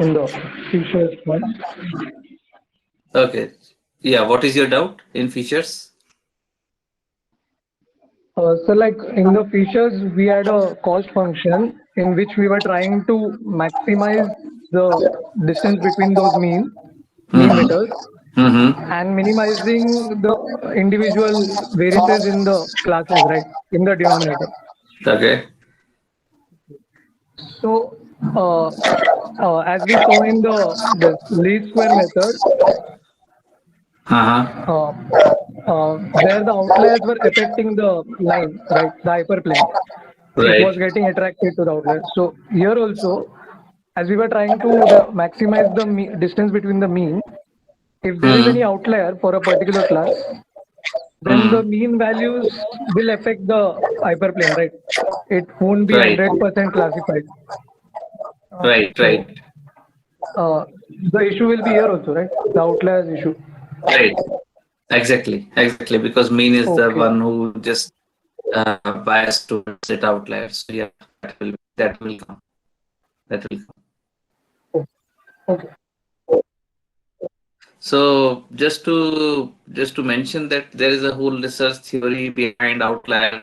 in the features one. Okay. Yeah. What is your doubt in features? So like in the features, we had a cost function in which we were trying to maximize the distance between those mean Mm-hmm. meters Mm-hmm. and minimizing the individual variances in the classes, right, in the denominator. Okay. So as we saw in the this least square method, Uh-huh. uh, where the outliers were affecting the line, right, the hyperplane. It was Right. getting attracted to the outlier. So here also, as we were trying to maximize the distance between the mean, if there is any Mm-hmm. outlier for a particular class, then the Mm-hmm. mean values will affect the hyperplane, right? It won't be Right. 100% classified. Right. So Right. uh, the issue will be here also, right? The outliers issue. Right. Exactly. Exactly. Because mean is the Okay. one who just biased towards it outlier. So yeah, that will come. That will come. Oh, okay. So just to mention that there is a whole research theory behind outlier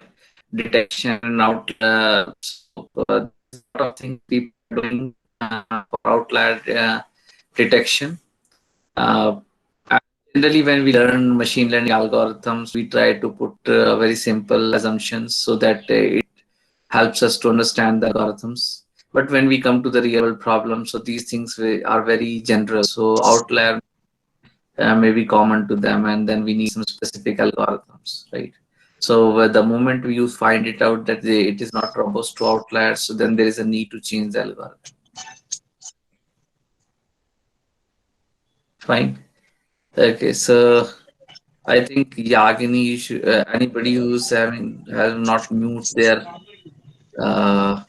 detection and there's a lot of things people are doing for outlier detection. Uh, and Generally, when we learn machine learning algorithms, we try to put very simple assumptions so that it helps us to understand the algorithms. But when we come to the real world problems, so these things are very general. So outlier may be common to them, and then we need some specific algorithms, right? So the moment you find it out that it is not robust to outliers, so then there is a need to change the algorithm. Fine. Okay, so I think Yagini, you should, anybody who's having has not mute their uh,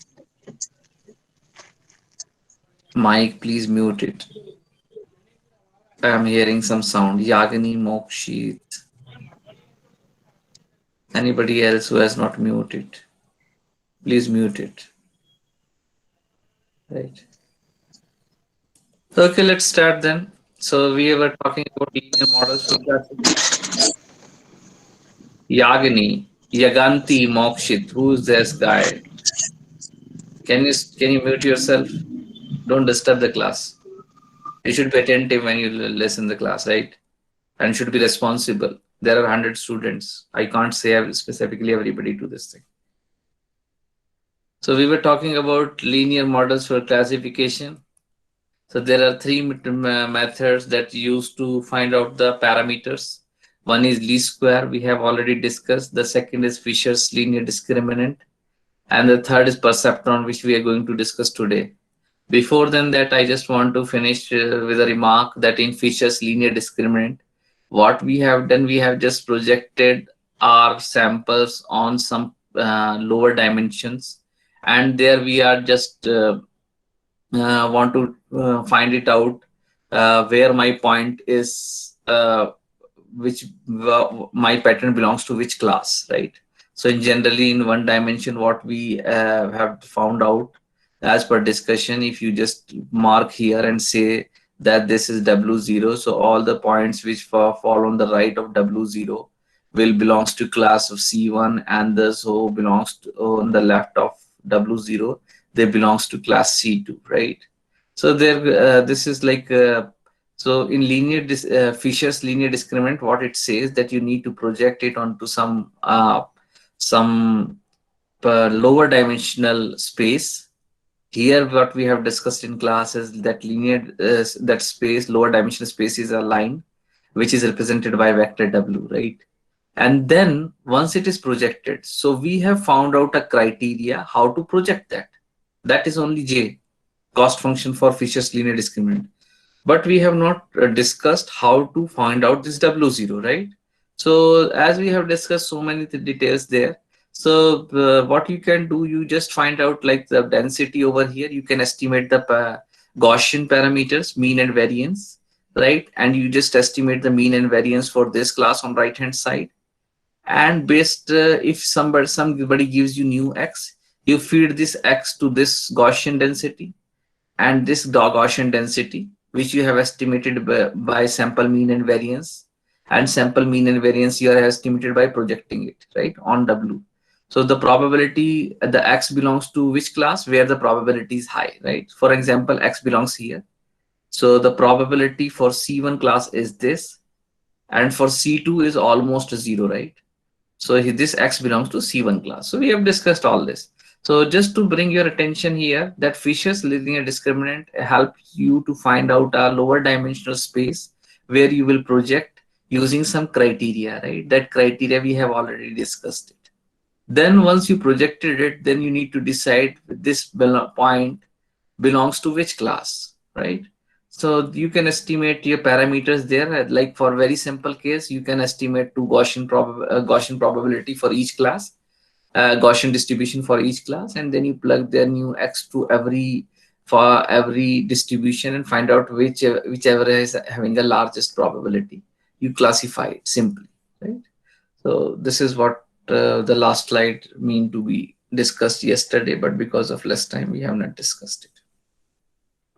mic, please mute it. I'm hearing some sound. Yagini, Mokshit, anybody else who has not muted, please mute it. Right. Okay, let's start then. So we were talking about linear models for classification. Yagini, Yaganti, Mokshit, who's this guy? Can you mute yourself? Don't disturb the class. You should be attentive when you listen the class, right? And should be responsible. There are 100 students. I can't say specifically everybody do this thing. So we were talking about linear models for classification. So there are three methods that used to find out the parameters. One is least square, we have already discussed. The second is Fisher's linear discriminant. And the third is perceptron, which we are going to discuss today. Before then that, I just want to finish with a remark that in Fisher's linear discriminant, what we have done, we have just projected our samples on some lower dimensions. And there we are just want to find it out where my point is, which my pattern belongs to which class, right? So in generally in one dimension, what we have found out as per discussion, if you just mark here and say that this is W0, so all the points which fall on the right of W0 will belongs to class of C1, and thus who belongs to on the left of W0, they belongs to class C2, right? So there, this is like so in Fisher's linear discriminant, what it says that you need to project it onto some lower dimensional space. Here, what we have discussed in class is that that space, lower dimensional space, is a line which is represented by vector W, right? And then once it is projected, so we have found out a criteria how to project that. That is only J, cost function for Fisher's linear discriminant. But we have not discussed how to find out this W0, right? So as we have discussed so many details there, so what you can do, you just find out like the density over here. You can estimate the Gaussian parameters, mean and variance, right? And you just estimate the mean and variance for this class on right hand side. And based if somebody gives you new x, you feed this x to this Gaussian density, and this Gaussian density, which you have estimated by sample mean and variance, and sample mean and variance you are estimated by projecting it, right, on W. So the probability, the X belongs to which class, where the probability is high, right? For example, X belongs here. So the probability for C1 class is this, and for C2 is almost zero, right? So this X belongs to C1 class. So we have discussed all this. So just to bring your attention here, that Fisher's linear discriminant helps you to find out a lower dimensional space where you will project using some criteria, right? That criteria we have already discussed it. Then once you projected it, then you need to decide this point belongs to which class, right? So you can estimate your parameters there. Like for very simple case, you can estimate two Gaussian probability for each class, Gaussian distribution for each class, and then you plug their new X to for every distribution and find out whichever is having the largest probability. You classify it simply, right? So this is what the last slide mean to be discussed yesterday, but because of less time, we have not discussed it.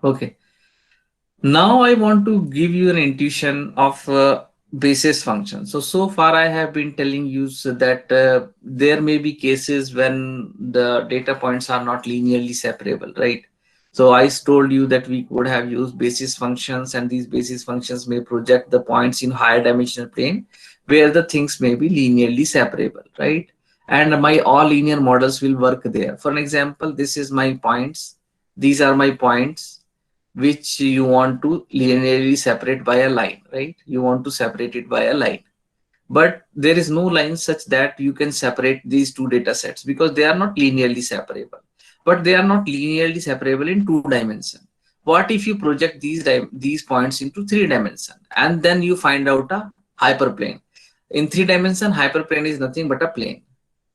Okay. Now I want to give you an intuition of basis function. So far I have been telling you so that there may be cases when the data points are not linearly separable, right? So I told you that we could have used basis functions, and these basis functions may project the points in higher dimensional plane where the things may be linearly separable, right? And my all linear models will work there. For an example, this is my points. These are my points which you want to linearly separate by a line, right? You want to separate it by a line. But there is no line such that you can separate these two data sets because they are not linearly separable. But they are not linearly separable in 2 dimensions. What if you project these points into 3 dimensions and then you find out a hyperplane? In 3 dimensions, hyperplane is nothing but a plane.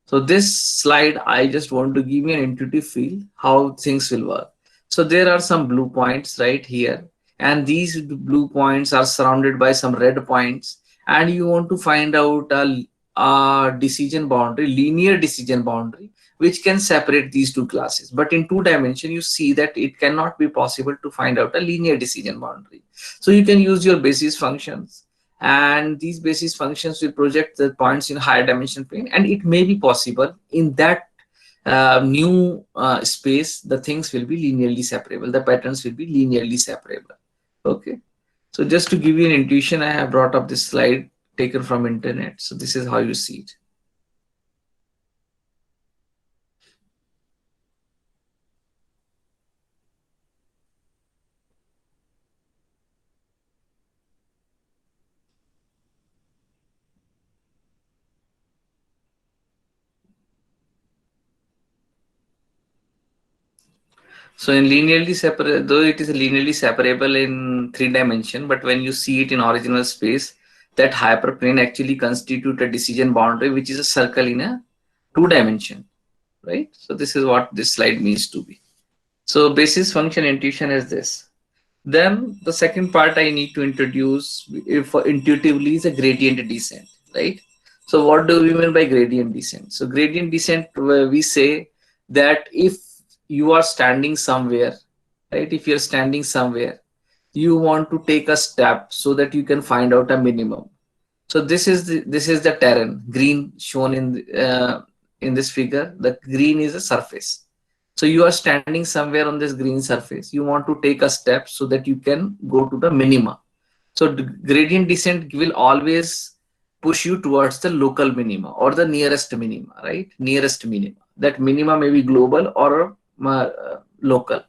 So this slide, I just want to give you an intuitive feel how things will work. So there are some blue points right here, and these blue points are surrounded by some red points, and you want to find out a decision boundary, linear decision boundary, which can separate these two classes. But in 2 dimensions, you see that it cannot be possible to find out a linear decision boundary. So you can use your basis functions, and these basis functions will project the points in higher dimension plane, and it may be possible in that new space, the things will be linearly separable, the patterns will be linearly separable. Okay, so just to give you an intuition, I have brought up this slide taken from internet. So this is how you see it. So in linearly separate, though it is linearly separable in 3 dimensions, but when you see it in original space, that hyperplane actually constitute a decision boundary, which is a circle in a 2 dimension, right? So this is what this slide means to be. So basis function intuition is this. Then the second part I need to introduce if intuitively is a gradient descent, right? So what do we mean by gradient descent? So gradient descent, we say that if you are standing somewhere, right? If you're standing somewhere, you want to take a step so that you can find out a minimum. So this is the terrain, green shown in this figure. The green is a surface. So you are standing somewhere on this green surface. You want to take a step so that you can go to the minima. So the gradient descent will always push you towards the local minima or the nearest minima, right? Nearest minima. That minima may be global or local.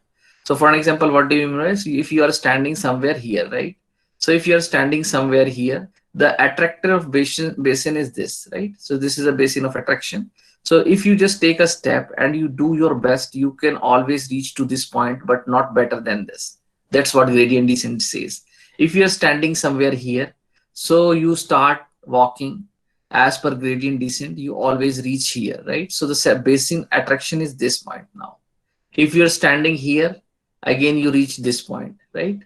So for an example, what do you mean? If you are standing somewhere here, right? So if you are standing somewhere here, the attractor of basin is this, right? So this is a basin of attraction. So if you just take a step and you do your best, you can always reach to this point, but not better than this. That's what gradient descent says. If you're standing somewhere here, so you start walking as per gradient descent, you always reach here, right? So the basin attraction is this point now. If you're standing here, again, you reach this point, right?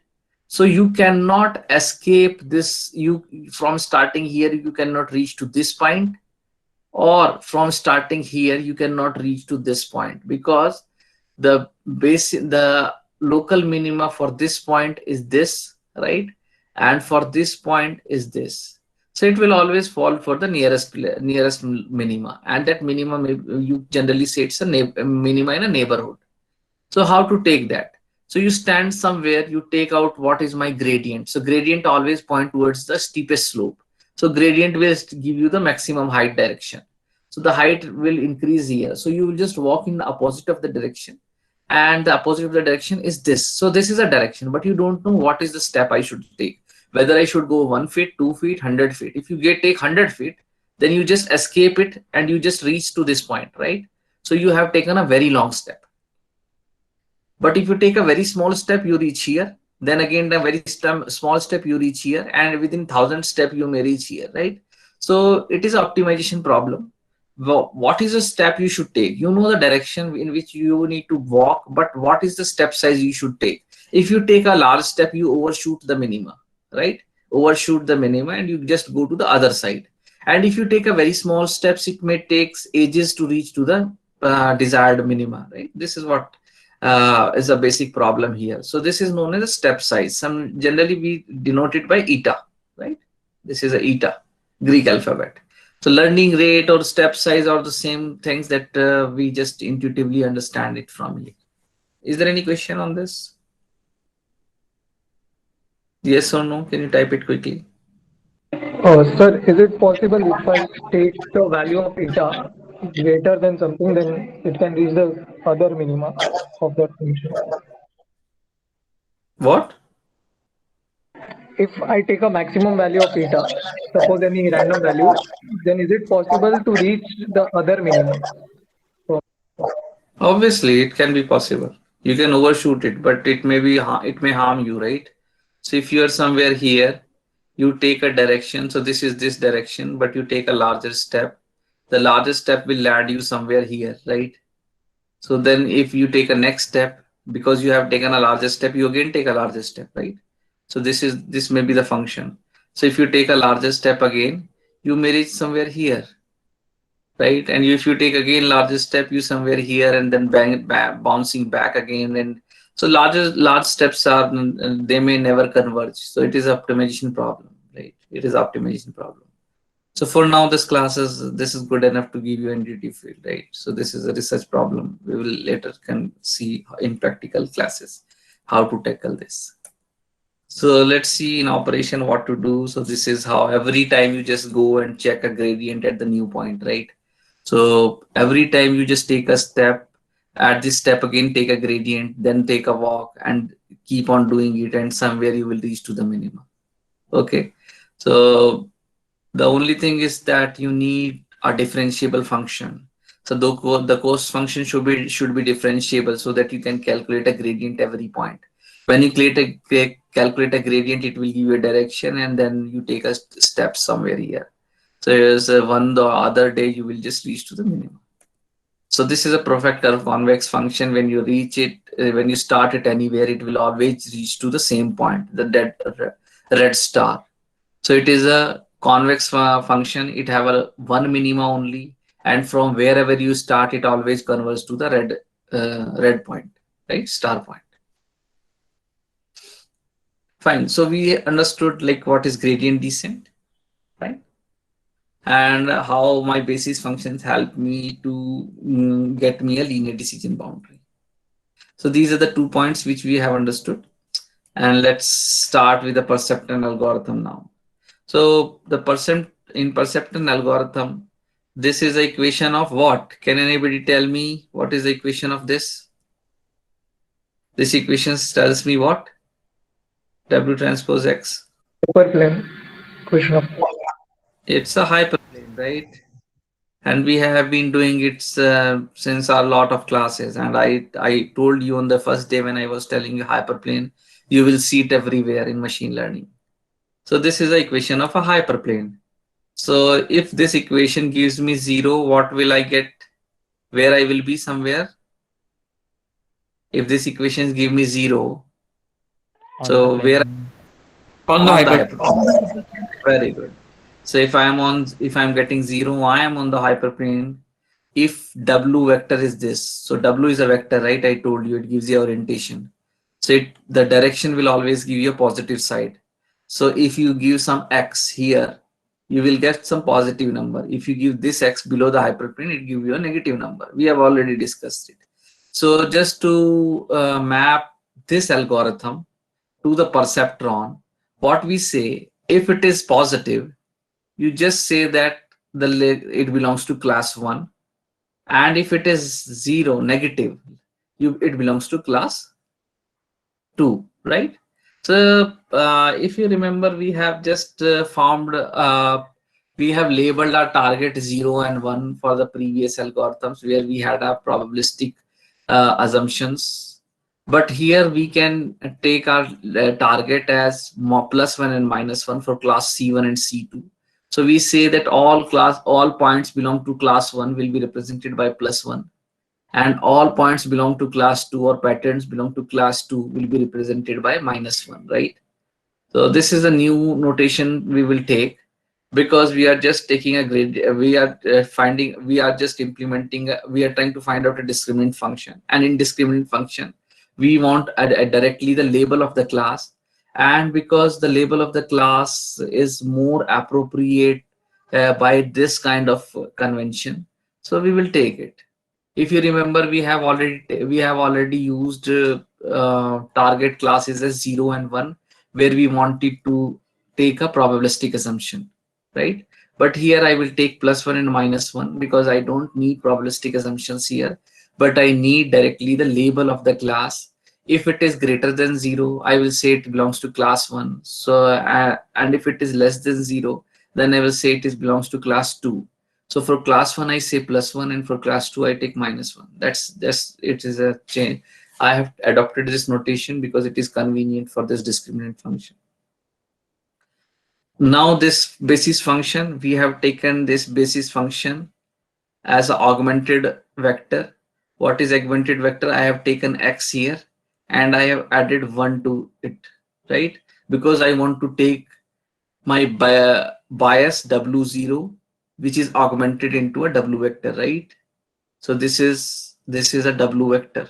So you cannot escape this. You from starting here, you cannot reach to this point, or from starting here you cannot reach to this point, because the local minima for this point is this, right? And for this point is this. So it will always fall for the nearest minima, and that minima you generally say it's a minima in a neighborhood. So how to take that? So you stand somewhere, you take out what is my gradient. So gradient always point towards the steepest slope. So gradient will give you the maximum height direction. So the height will increase here. So you will just walk in the opposite of the direction. And the opposite of the direction is this. So this is a direction, but you don't know what is the step I should take. Whether I should go 1 feet, 2 feet, 100 feet. If you take 100 feet, then you just escape it and you just reach to this point, right? So you have taken a very long step. But if you take a very small step, you reach here. Then again, a very small step, you reach here. And within 1,000 steps, you may reach here, right? So it is an optimization problem. What is the step you should take? You know the direction in which you need to walk, but what is the step size you should take? If you take a large step, you overshoot the minima, right? Overshoot the minima and you just go to the other side. And if you take a very small steps, it may take ages to reach to the desired minima, right? This is what is a basic problem here. So this is known as a step size. Some generally we denote it by eta, right? This is a eta, Greek alphabet. So learning rate or step size are the same things that we just intuitively understand it from here. Is there any question on this? Yes or no? Can you type it quickly? Sir, is it possible if I take the value of eta greater than something, then it can reach the other minima of that function? What? If I take a maximum value of eta, suppose any random value, then is it possible to reach the other minimum? Obviously, it can be possible. You can overshoot it, but it may harm you, right? So if you are somewhere here, you take a direction. So this is this direction, but you take a larger step. The larger step will land you somewhere here, right? So then if you take a next step, because you have taken a larger step, you again take a larger step, right? So this may be the function. So if you take a larger step again, you may reach somewhere here, right? And if you take again larger step, you somewhere here and then bouncing back again. And so large steps are, they may never converge. So it is optimization problem, right? It is optimization problem. So for now, this is good enough to give you entity field, right? So this is a research problem. We will later can see in practical classes how to tackle this. So let's see in operation what to do. So this is how every time you just go and check a gradient at the new point, right? So every time you just take a step, at this step again take a gradient, then take a walk and keep on doing it, and somewhere you will reach to the minimum. Okay, so the only thing is that you need a differentiable function. So the cost function should be differentiable so that you can calculate a gradient every point. When you calculate a gradient, it will give you a direction, and then you take a step somewhere here. So here's one the other day you will just reach to the minimum. So this is a perfect curve convex function. When you reach it, when you start it anywhere, it will always reach to the same point, the red star. So it is a convex function. It have a one minima only, and from wherever you start, it always converges to the red point, right? Star point. Fine. So we understood like what is gradient descent, right? And how my basis functions help me to get me a linear decision boundary. So these are the 2 points which we have understood. And let's start with the perceptron algorithm now. So the perceptron algorithm, this is the equation of what? Can anybody tell me what is the equation of this? This equation tells me what? W transpose X. Hyperplane. Equation of. It's a hyperplane, right? And we have been doing it since a lot of classes. And I told you on the first day when I was telling you hyperplane, you will see it everywhere in machine learning. So this is the equation of a hyperplane. So if this equation gives me 0, what will I get? Where I will be somewhere? If this equation give me 0, so where on the hyperplane. Very good. So if I'm getting 0, I am on the hyperplane. If W vector is this, so W is a vector, right? I told you it gives you orientation. So the direction will always give you a positive side. So if you give some x here, you will get some positive number. If you give this x below the hyperplane, it gives you a negative number. We have already discussed it. So just to map this algorithm to the perceptron, what we say, if it is positive, you just say that it belongs to class 1, and if it is 0 negative, it belongs to class 2, right? So if you remember, we have just we have labeled our target 0 and 1 for the previous algorithms where we had our probabilistic assumptions. But here we can take our target as +1 and -1 for class C1 and C2. So we say that all points belong to class 1 will be represented by +1, and all points belong to class 2 or patterns belong to class 2 will be represented by -1, right? So this is a new notation we will take, because we are just taking a grid, we are just implementing, we are trying to find out a discriminant function, and in discriminant function we want directly the label of the class, and because the label of the class is more appropriate by this kind of convention, so we will take it. If you remember, we have already used target classes as 0 and 1, where we wanted to take a probabilistic assumption, right? But here I will take +1 and -1 because I don't need probabilistic assumptions here, but I need directly the label of the class. If it is greater than 0, I will say it belongs to class 1. So and if it is less than 0, then I will say it belongs to class 2. So for class 1, I say +1, and for class 2, I take -1. That's it is a change. I have adopted this notation because it is convenient for this discriminant function. Now this basis function, we have taken this basis function as an augmented vector. What is augmented vector? I have taken x here and I have added 1 to it, right? Because I want to take my bias W0, which is augmented into a W vector, right? So this is a W vector.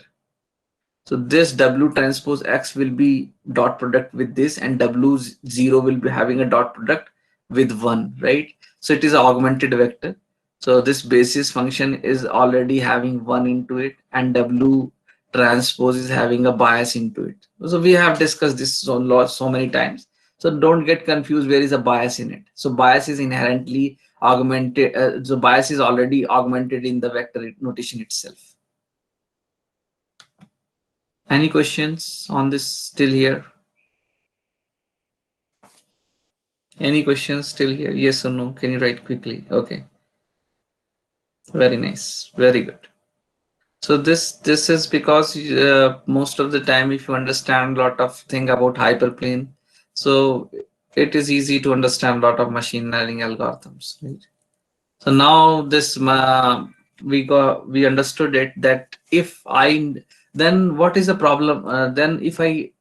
So this W transpose X will be dot product with this, and W0 will be having a dot product with 1, right? So it is an augmented vector. So this basis function is already having 1 into it, and W transpose is having a bias into it. So we have discussed this so many times. So don't get confused where is a bias in it. So bias is inherently augmented. So bias is already augmented in the vector notation itself. Any questions on this still here? Any questions still here? Yes or no? Can you write quickly? Okay. Very nice. Very good. So this is because most of the time, if you understand a lot of thing about hyperplane, so it is easy to understand a lot of machine learning algorithms, right? So now this we understood it, that if then what is the problem? Then if I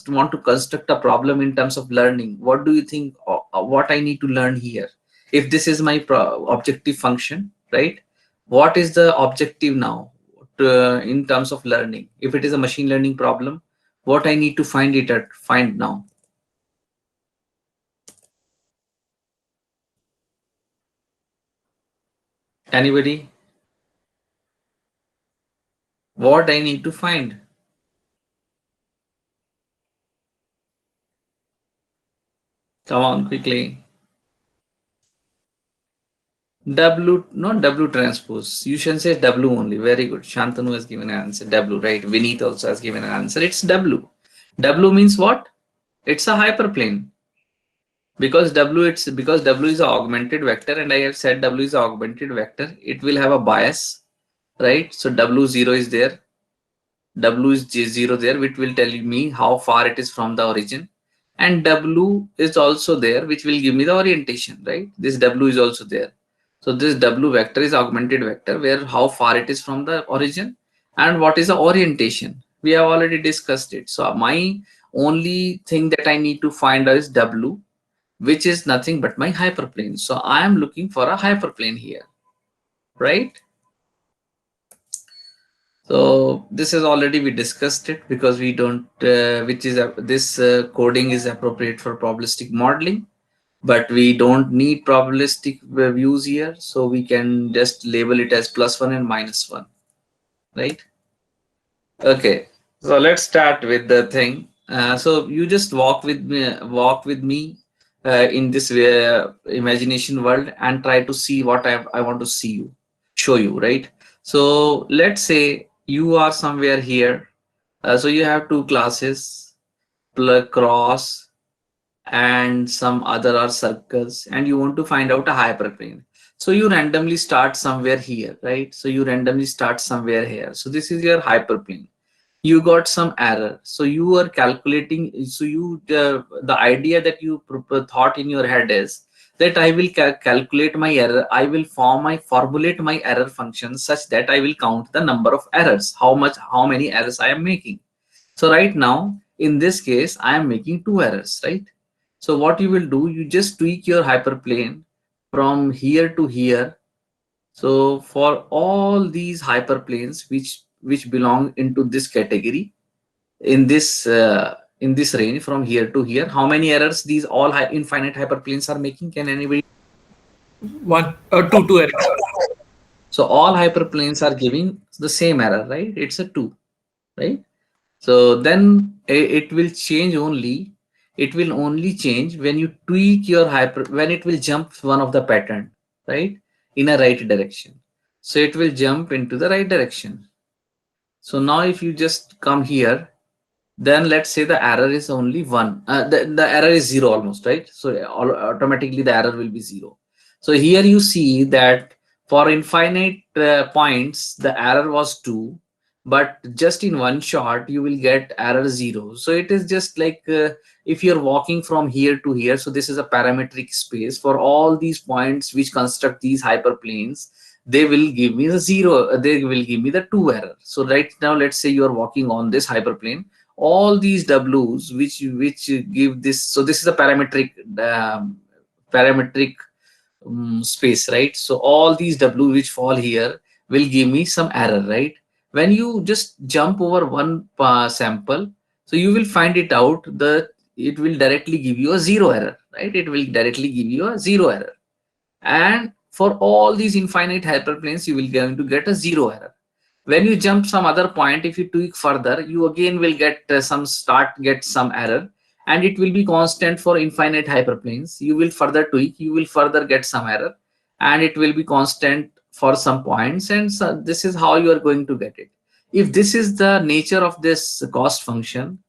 want to construct a problem in terms of learning, what do you think? What I need to learn here? If this is my objective function, right? What is the objective now in terms of learning? If it is a machine learning problem, what I need to find now? Anybody? What I need to find? Come on, quickly. W, not W transpose. You should say W only. Very good. Shantanu has given an answer. W, right? Vineet also has given an answer. It's W. W means what? It's a hyperplane. Because W is an augmented vector, and I have said W is an augmented vector. It will have a bias, right? So W0 is there. W is J0 there, which will tell me how far it is from the origin. And W is also there, which will give me the orientation, right? This W is also there. So this W vector is augmented vector, where how far it is from the origin and what is the orientation. We have already discussed it. So my only thing that I need to find out is W, which is nothing but my hyperplane. So I am looking for a hyperplane here, right? So this is already we discussed it because we don't, which is this coding is appropriate for probabilistic modeling, but we don't need probabilistic views here. So we can just label it as +1 and -1, right? Okay. So let's start with the thing. So you just walk with me in this imagination world and try to see what I want to show you, right? So let's say you are somewhere here. So you have two classes, cross and some other are circles, and you want to find out a hyperplane. So you randomly start somewhere here, right? So you randomly start somewhere here. So this is your hyperplane. You got some error, so you are calculating. So you the idea that you thought in your head is that I will calculate my error. I will formulate my error function such that I will count the number of errors, how many errors I am making. So right now in this case I am making 2 errors, right? So what you will do, you just tweak your hyperplane from here to here. So for all these hyperplanes which belong into this category, in this range from here to here, how many errors these all infinite hyperplanes are making? Can anybody? Two errors. So all hyperplanes are giving the same error, right? It's a 2, right? So then it will change only. It will only change when you tweak your when it will jump one of the pattern, right, in a right direction. So it will jump into the right direction. So now if you just come here, then let's say the error is only 1. The error is 0 almost, right? So automatically the error will be 0. So here you see that for infinite points, the error was 2, but just in one shot, you will get error 0. So it is just like if you're walking from here to here, so this is a parametric space for all these points which construct these hyperplanes. They will give me the 0, they will give me the 2 error. So right now, let's say you're walking on this hyperplane, all these w's which give this. So this is a parametric space, right? So all these w which fall here will give me some error, right? When you just jump over one sample, so you will find it out that it will directly give you a 0 error, right? It will directly give you a 0 error. And for all these infinite hyperplanes, you will going to get a 0 error. When you jump some other point, if you tweak further, you again will get some error, and it will be constant for infinite hyperplanes. You will further tweak, you will further get some error, and it will be constant for some points. And so this is how you are going to get it. If this is the nature of this cost function,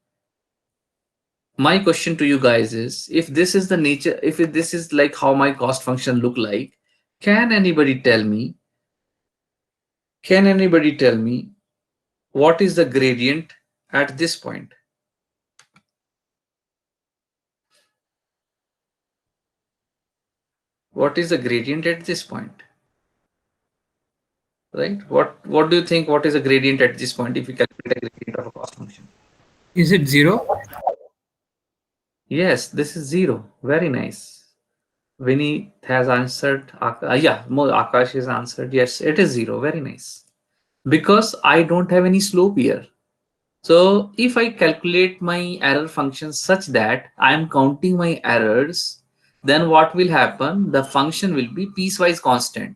my question to you guys is, if this is the nature, if this is like how my cost function look like, can anybody tell me what is the gradient at this point? What is the gradient at this point? Right? What do you think? What is the gradient at this point if you calculate a gradient of a cost function? Is it 0? Yes, this is 0. Very nice. Vinny has answered. Yeah, Akash has answered. Yes, it is 0. Very nice. Because I don't have any slope here. So if I calculate my error function such that I am counting my errors, then what will happen? The function will be piecewise constant,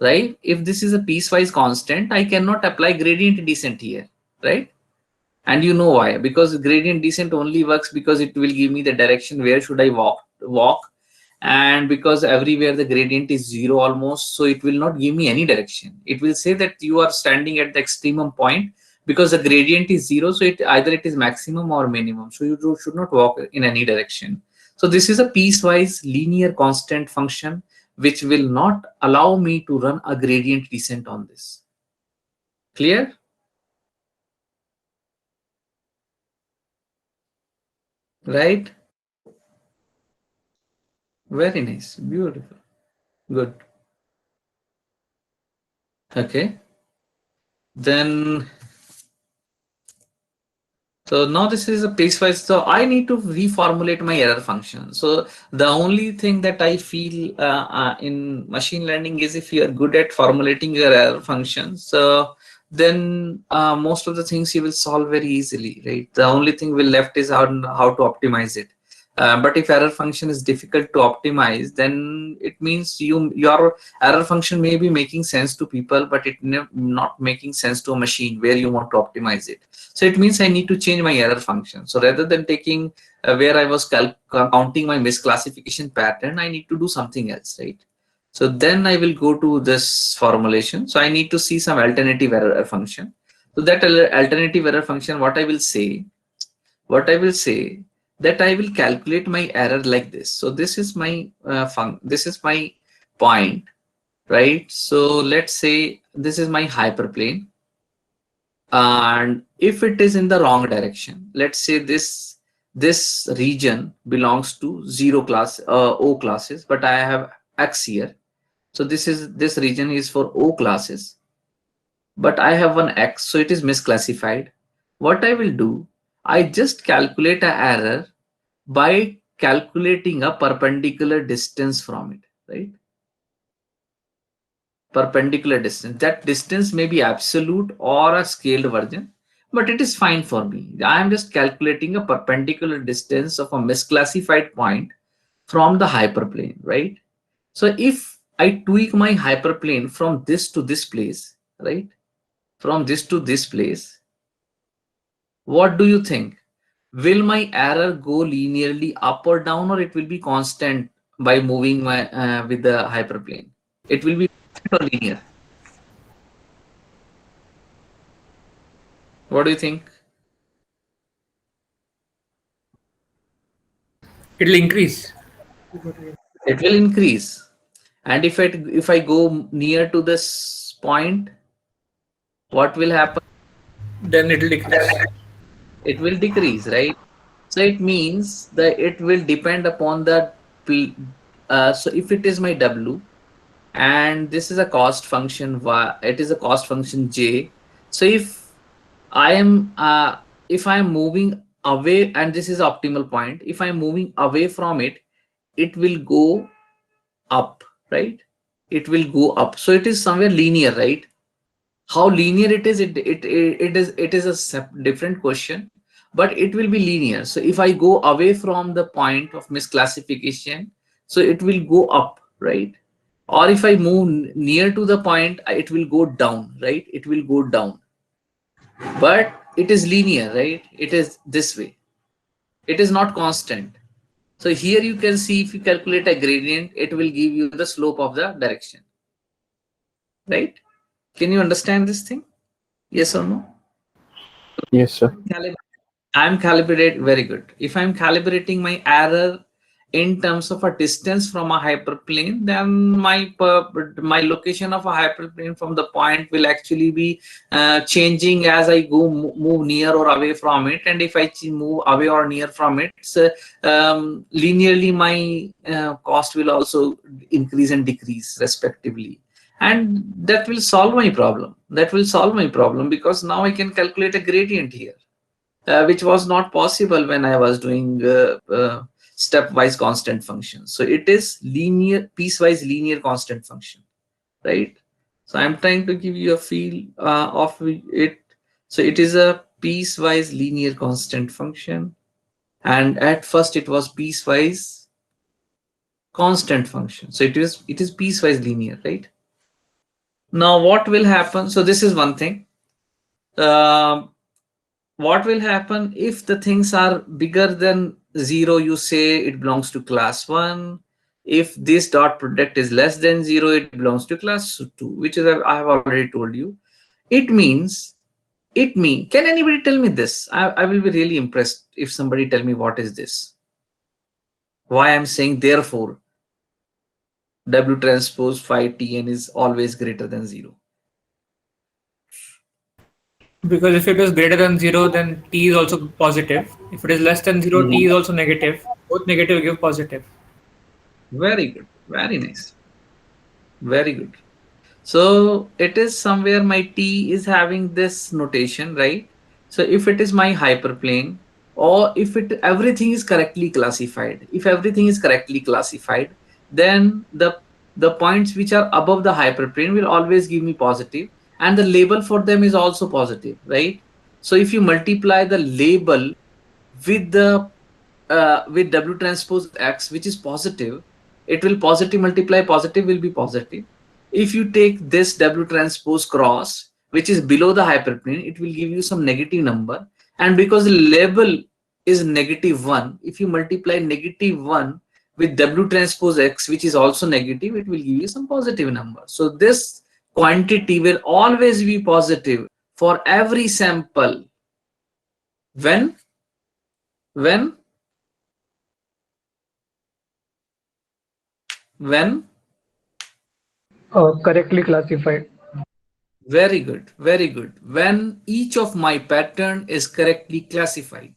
right? If this is a piecewise constant, I cannot apply gradient descent here, right? And you know why? Because gradient descent only works because it will give me the direction where should I walk, and because everywhere the gradient is 0 almost, so it will not give me any direction. It will say that you are standing at the extremum point because the gradient is 0, so either it is maximum or minimum, so you should not walk in any direction. So this is a piecewise linear constant function which will not allow me to run a gradient descent on this. Clear? Right? Very nice. Beautiful. Good. Okay. Then, so now this is a piecewise. So I need to reformulate my error function. So the only thing that I feel in machine learning is if you are good at formulating your error function. So then most of the things you will solve very easily, right? The only thing will left is how to optimize it. But if error function is difficult to optimize, then it means your error function may be making sense to people, but it not making sense to a machine where you want to optimize it. So it means I need to change my error function. So rather than taking where I was counting my misclassification pattern, I need to do something else, right? So then I will go to this formulation. So I need to see some alternative error function. So that alternative error function, what I will say that I will calculate my error like this. So this is my this is my point, right? So let's say this is my hyperplane, and if it is in the wrong direction, let's say this region belongs to zero class O classes, but I have X here. So this region is for O classes, but I have one X, so it is misclassified. What I will do, I just calculate an error by calculating a perpendicular distance from it, right? Perpendicular distance. That distance may be absolute or a scaled version, but it is fine for me. I am just calculating a perpendicular distance of a misclassified point from the hyperplane, right? So if I tweak my hyperplane from this to this place, right? From this to this place, what do you think? Will my error go linearly up or down, or it will be constant by moving my with the hyperplane? It will be or linear. What do you think? It'll increase. It will increase. And if I go near to this point, what will happen? Then it'll decrease. It will decrease, right? So it means that it will depend upon the so if it is my W and this is a cost function Y, it is a cost function J. So if I am moving away, and this is optimal point, if I'm moving away from it, it will go up, right? It will go up. So it is somewhere linear, right? How linear it is, it is a different question, but it will be linear. So if I go away from the point of misclassification, so it will go up, right? Or if I move near to the point, it will go down, right? It will go down, but it is linear, right? It is this way. It is not constant. So here you can see, if you calculate a gradient, it will give you the slope of the direction, right? Can you understand this thing? Yes or no? Yes, sir. I'm calibrated. Very good. If I'm calibrating my error in terms of a distance from a hyperplane, then my location of a hyperplane from the point will actually be changing as I go move near or away from it. And if I move away or near from it, so, linearly my cost will also increase and decrease respectively. And that will solve my problem. That will solve my problem, because now I can calculate a gradient here, which was not possible when I was doing stepwise constant function. So it is linear, piecewise linear constant function, right? So I'm trying to give you a feel of it. So it is a piecewise linear constant function, and at first it was piecewise constant function. So it is piecewise linear, right? Now what will happen? So this is one thing. What will happen if the things are bigger than 0? You say it belongs to class 1. If this dot product is less than 0, it belongs to class 2, which is I have already told you. It means, can anybody tell me this? I will be really impressed if somebody tell me what is this. Why I'm saying therefore W transpose phi Tn is always greater than 0. Because if it is greater than 0, then T is also positive. If it is less than 0, T is also negative. Both negative give positive. Very good. Very nice. Very good. So it is somewhere my T is having this notation, right? So if it is my hyperplane, or if everything is correctly classified, then the points which are above the hyperplane will always give me positive, and the label for them is also positive, right? So if you multiply the label with the with W transpose X, which is positive, it will positive multiply positive will be positive. If you take this W transpose cross, which is below the hyperplane, it will give you some negative number. And because the label is -1, if you multiply -1 with W transpose X, which is also negative, it will give you some positive number. So this quantity will always be positive for every sample when Correctly classified. very good, very good. When each of my pattern is correctly classified.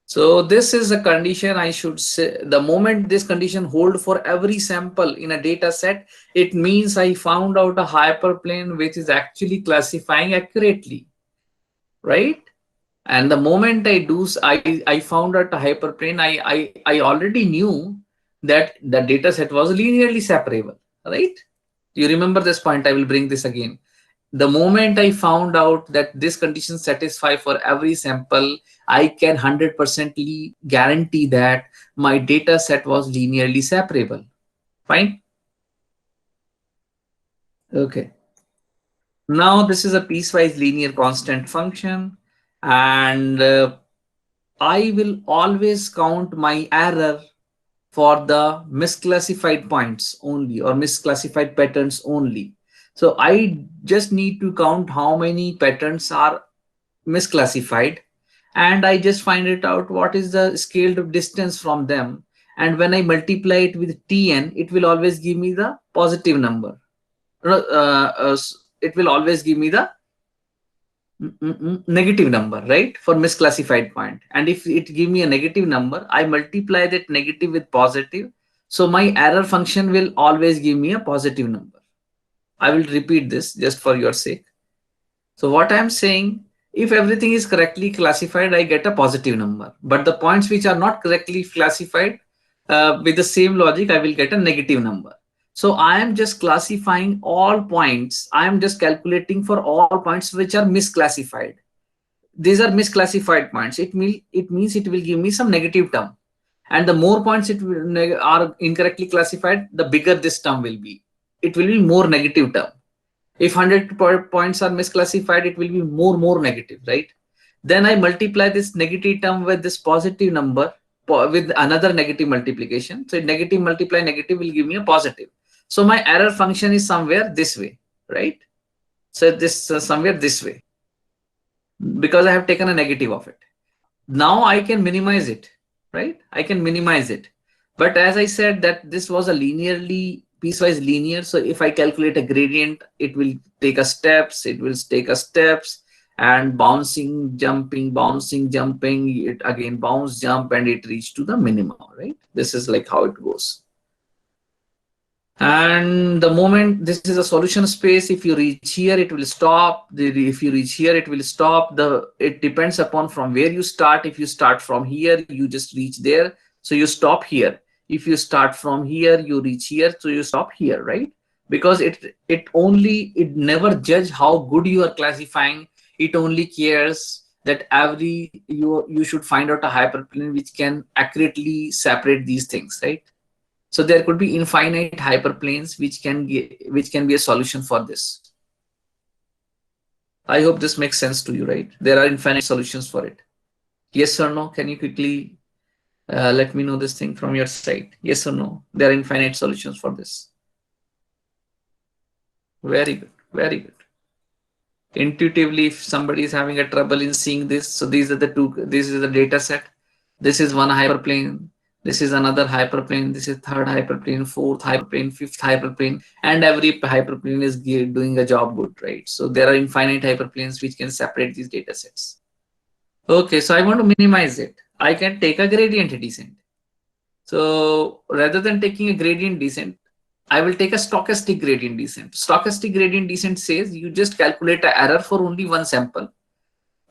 So this is a condition I should say. The moment this condition hold for every sample in a data set, it means I found out a hyperplane which is actually classifying accurately, right? And the moment I found out a hyperplane, I already knew that the data set was linearly separable, right? You remember this point, I will bring this again. The moment I found out that this condition satisfy for every sample, I can 100% guarantee that my data set was linearly separable. Fine. Okay. Now this is a piecewise linear constant function, and I will always count my error for the misclassified points only or misclassified patterns only. So I just need to count how many patterns are misclassified, and I just find it out what is the scaled distance from them. And when I multiply it with Tn, it will always give me the positive number. It will always give me the negative number, right, for misclassified point. And if it give me a negative number, I multiply that negative with positive. So my error function will always give me a positive number. I will repeat this just for your sake. So what I'm saying, if everything is correctly classified, I get a positive number. But the points which are not correctly classified, with the same logic, I will get a negative number. So I am just classifying all points. I am just calculating for all points which are misclassified. These are misclassified points. It means it will give me some negative term. And the more points are incorrectly classified, the bigger this term will be. It will be more negative term. If 100 points are misclassified, it will be more negative, right? Then I multiply this negative term with this positive number with another negative multiplication. So negative multiply negative will give me a positive. So my error function is somewhere this way, right? So this somewhere this way, because I have taken a negative of it. Now I can minimize it, right? I can minimize it. But as I said that this was a piecewise linear. So if I calculate a gradient, it will take a steps, and bouncing, jumping, it again bounce, jump, and it reach to the minimum, right? This is like how it goes. And the moment this is a solution space, if you reach here, it will stop. If you reach here, it will stop. It depends upon from where you start. If you start from here, you just reach there. So you stop here. If you start from here, you reach here. So you stop here, right? Because it never judge how good you are classifying. It only cares that you should find out a hyperplane which can accurately separate these things, right? So there could be infinite hyperplanes which can be a solution for this. I hope this makes sense to you, right? There are infinite solutions for it. Yes or no? Can you quickly let me know this thing from your side? Yes or no? There are infinite solutions for this. Very good. Very good. Intuitively, if somebody is having a trouble in seeing this, so these are the two. This is the data set. This is one hyperplane. This is another hyperplane. This is third hyperplane, fourth hyperplane, fifth hyperplane, and every hyperplane is doing a job good, right? So there are infinite hyperplanes which can separate these data sets. Okay, so I want to minimize it. I can take a gradient descent. So rather than taking a gradient descent, I will take a stochastic gradient descent. Stochastic gradient descent says you just calculate an error for only one sample,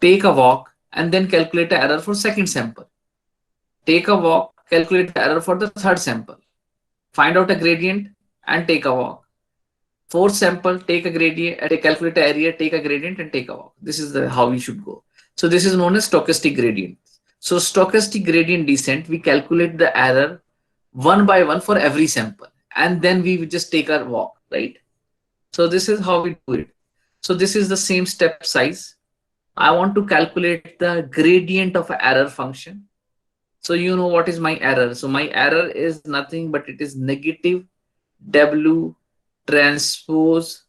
take a walk, and then calculate an error for second sample. Take a walk, calculate the error for the third sample, find out a gradient, and take a walk. 4 sample, take a gradient, calculate the area, take a gradient, and take a walk. This is how we should go. So this is known as stochastic gradient. So stochastic gradient descent, we calculate the error one by one for every sample, and then we just take our walk, right? So this is how we do it. So this is the same step size. I want to calculate the gradient of an error function. So you know what is my error. So my error is nothing but it is negative W transpose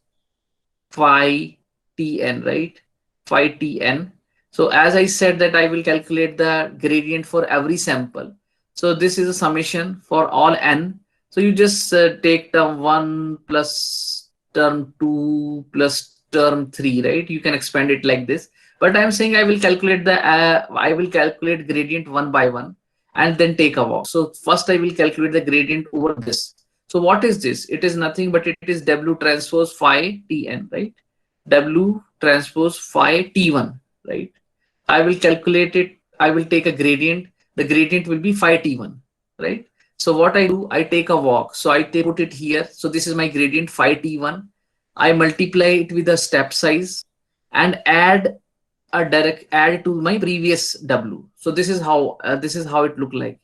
phi Tn, right? Phi Tn. So as I said that I will calculate the gradient for every sample. So this is a summation for all n. So you just take term 1 plus term 2 plus term 3, right? You can expand it like this. But I'm saying I will calculate gradient one by one and then take a walk. So first I will calculate the gradient over this. So what is this? It is nothing but it is W transpose phi Tn, right? W transpose phi T1, right? I will calculate it. I will take a gradient. The gradient will be phi T1, right? So what I do, I take a walk. So I put it here. So this is my gradient phi T1. I multiply it with a step size and add to my previous W. So this is how it look like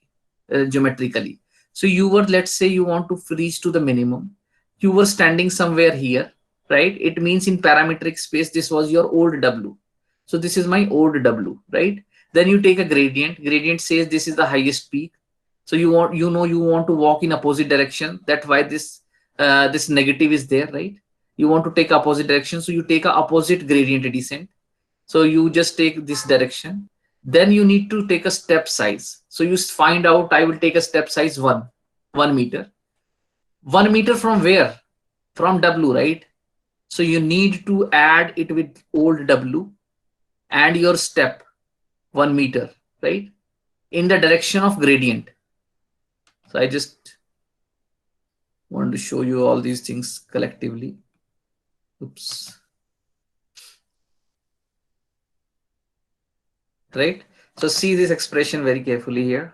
geometrically. So you were, let's say you want to reach to the minimum. You were standing somewhere here, right? It means in parametric space, this was your old W. So this is my old W, right? Then you take a gradient. Gradient says this is the highest peak. So you want to walk in opposite direction. That's why this negative is there, right? You want to take opposite direction. So you take a opposite gradient descent. So you just take this direction. Then you need to take a step size. So you find out I will take a step size 1 meter. 1 meter from where? From W, right? So you need to add it with old W and your step 1 meter, right? In the direction of gradient. So I just want to show you all these things collectively. Oops. Right? So see this expression very carefully here.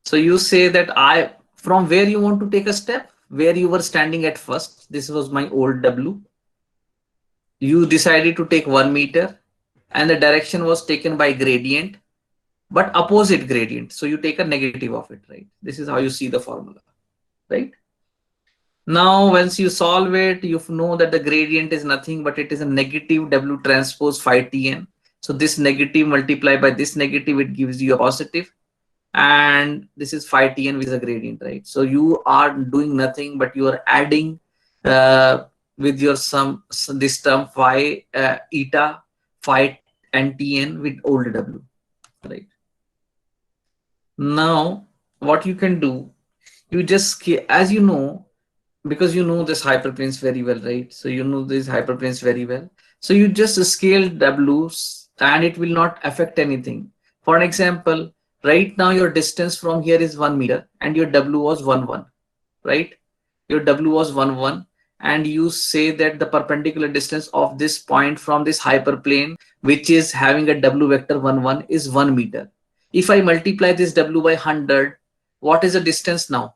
So you say that from where you want to take a step, where you were standing at first, this was my old W. You decided to take 1 meter and the direction was taken by gradient, but opposite gradient. So you take a negative of it, right? This is how you see the formula, right? Now, once you solve it, you know that the gradient is nothing, but it is a negative W transpose phi Tn. So this negative multiplied by this negative, it gives you a positive. And this is phi Tn, which is a gradient, right? So you are doing nothing, but you are adding with your this term phi eta, phi and Tn with old W, right? Now, what you can do, you just, as you know, because you know this hyperplanes very well, right? So you know these hyperplanes very well. So you just scale W's and it will not affect anything. For an example, right now your distance from here is 1 meter and your W was 1, right? Your W was 1, and you say that the perpendicular distance of this point from this hyperplane, which is having a W vector 1, is 1 meter. If I multiply this W by 100, what is the distance now?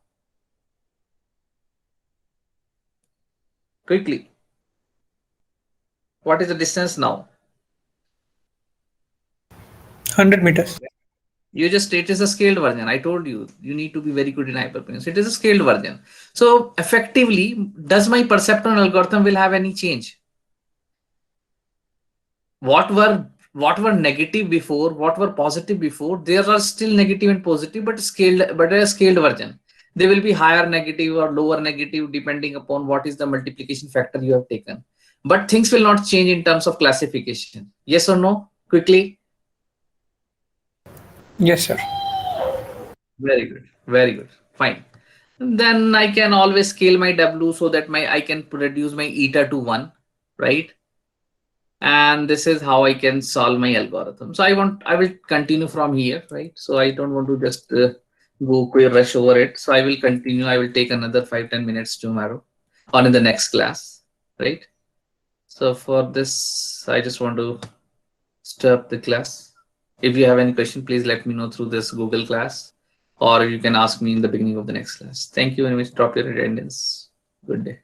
Quickly. What is the distance now? 100 meters. You just, it is a scaled version. I told you, you need to be very good in hyperplanes. It is a scaled version. So effectively, does my perceptron algorithm will have any change? What were negative before, what were positive before, there are still negative and positive, but a scaled version. They will be higher negative or lower negative depending upon what is the multiplication factor you have taken. But things will not change in terms of classification. Yes or no? Quickly. Yes, sir. Very good. Very good. Fine. Then I can always scale my W so that I can reduce my eta to 1, right? And this is how I can solve my algorithm. So I will continue from here, right? So I don't want to just go quick rush over it. So I will continue. I will take another 5-10 minutes tomorrow or in the next class, right? So for this, I just want to stop the class. If you have any question, please let me know through this Google class, or you can ask me in the beginning of the next class. Thank you very much. Drop your attendance. Good day.